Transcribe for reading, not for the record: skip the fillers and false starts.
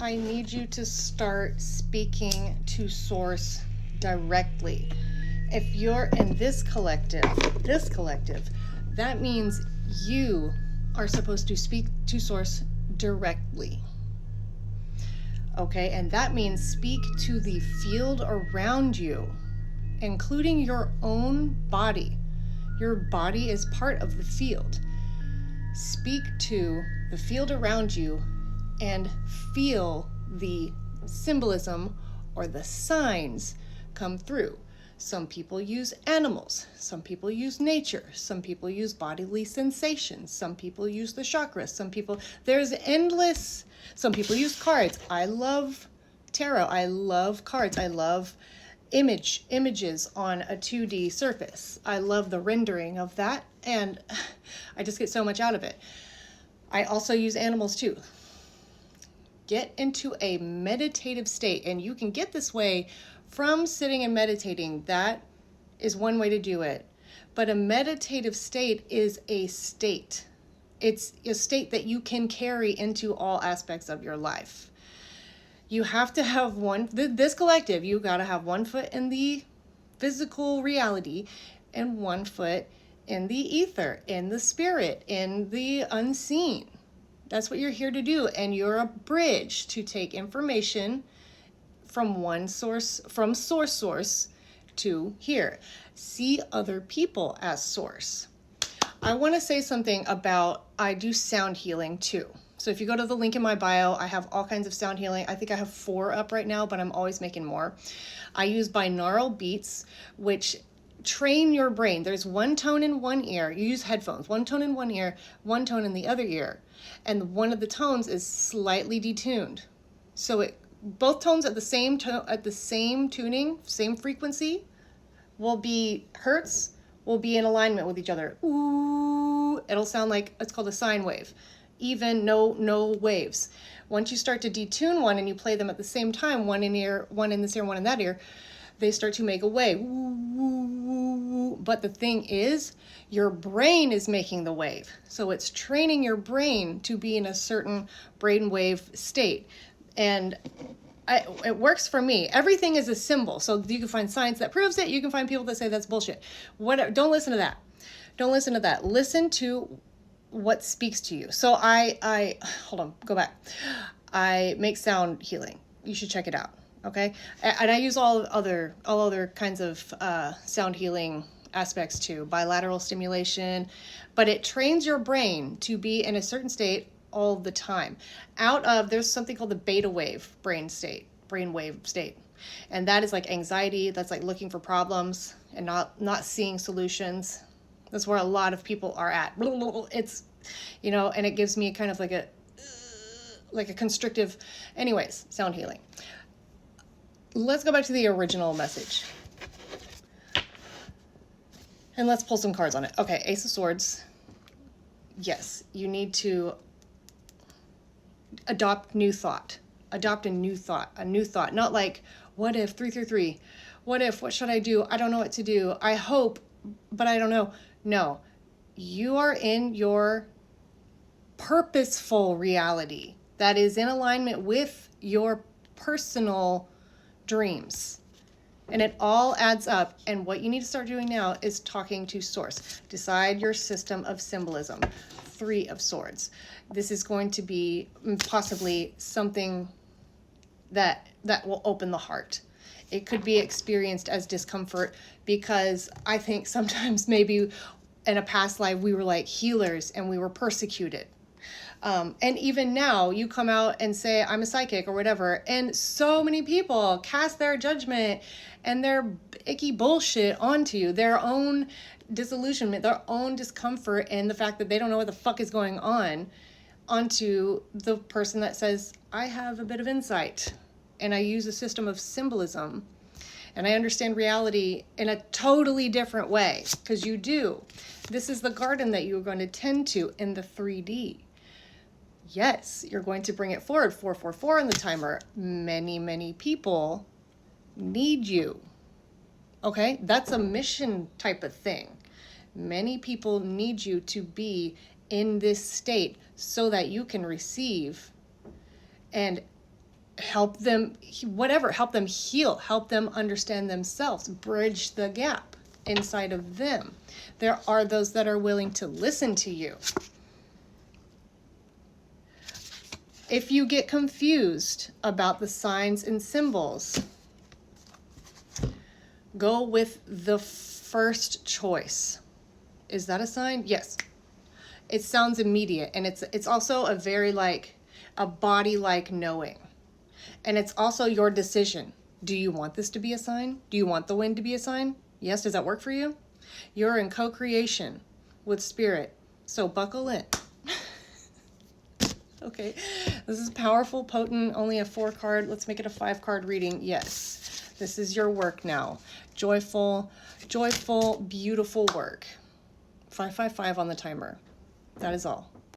I need you to start speaking to source directly. If you're in this collective, that means you are supposed to speak to source directly. Okay, and that means speak to the field around you, including your own body. Your body is part of the field. Speak to the field around you and feel the symbolism or the signs come through. Some people use animals, some people use nature, some people use bodily sensations, some people use the chakras, there's endless, some people use cards. I love tarot, I love cards, I love images on a 2D surface. I love the rendering of that, and I just get so much out of it. I also use animals too. Get into a meditative state, and you can get this way from sitting and meditating. That is one way to do it. But a meditative state is a state. It's a state that you can carry into all aspects of your life. You have to have this collective, you got to have one foot in the physical reality and one foot in the ether, in the spirit, in the unseen. That's what you're here to do. And you're a bridge to take information from one source, from source to here. See other people as source. I want to say something about, I do sound healing too. So if you go to the link in my bio, I have all kinds of sound healing. I think I have 4 up right now, but I'm always making more. I use binaural beats, which train your brain. There's one tone in one ear. You use headphones. One tone in one ear, one tone in the other ear. And one of the tones is slightly detuned. So both tones at the same tuning, same frequency, will be hertz, will be in alignment with each other. Ooh, it'll sound like, it's called a sine wave. Even no waves. Once you start to detune one and you play them at the same time, one in this ear, one in that ear, they start to make a wave. But the thing is, your brain is making the wave. So it's training your brain to be in a certain brainwave state. And it works for me. Everything is a symbol. So you can find science that proves it. You can find people that say that's bullshit. Whatever. Don't listen to that. Don't listen to that. Listen to what speaks to you. So I hold on, go back. I make sound healing. You should check it out. Okay. And I use all other kinds of sound healing aspects too, bilateral stimulation, but it trains your brain to be in a certain state all the time. There's something called the beta wave brainwave state. And that is like anxiety. That's like looking for problems and not seeing solutions. That's where a lot of people are at. It's, and it gives me kind of like a constrictive, anyways, sound healing. Let's go back to the original message. And let's pull some cards on it. Okay, Ace of Swords. Yes, you need to adopt new thought. Adopt a new thought. Not like, what if, 333? What if, what should I do? I don't know what to do. I hope, but I don't know. No, you are in your purposeful reality that is in alignment with your personal dreams. And it all adds up. And what you need to start doing now is talking to source. Decide your system of symbolism. 3 of Swords. This is going to be possibly something that will open the heart. It could be experienced as discomfort because I think sometimes maybe in a past life we were like healers and we were persecuted. And even now you come out and say, I'm a psychic or whatever. And so many people cast their judgment and their icky bullshit onto you, their own disillusionment, their own discomfort, and the fact that they don't know what the fuck is going on onto the person that says, I have a bit of insight and I use a system of symbolism and I understand reality in a totally different way, because you do. This is the garden that you're going to tend to in the 3D. Yes, you're going to bring it forward. 444 on the timer. Many people need you. Okay, that's a mission type of thing. Many people need you to be in this state so that you can receive and help them, whatever, help them heal, help them understand themselves, bridge the gap inside of them. There are those that are willing to listen to you. If you get confused about the signs and symbols, go with the first choice. Is that a sign? Yes. It sounds immediate, and it's also a very like a body-like knowing. And it's also your decision. Do you want this to be a sign? Do you want the wind to be a sign? Yes, does that work for you? You're in co-creation with spirit, so buckle in. Okay, this is powerful, potent, only a 4-card. Let's make it a 5-card reading. Yes, this is your work now. Joyful, beautiful work. 555 on the timer. That is all.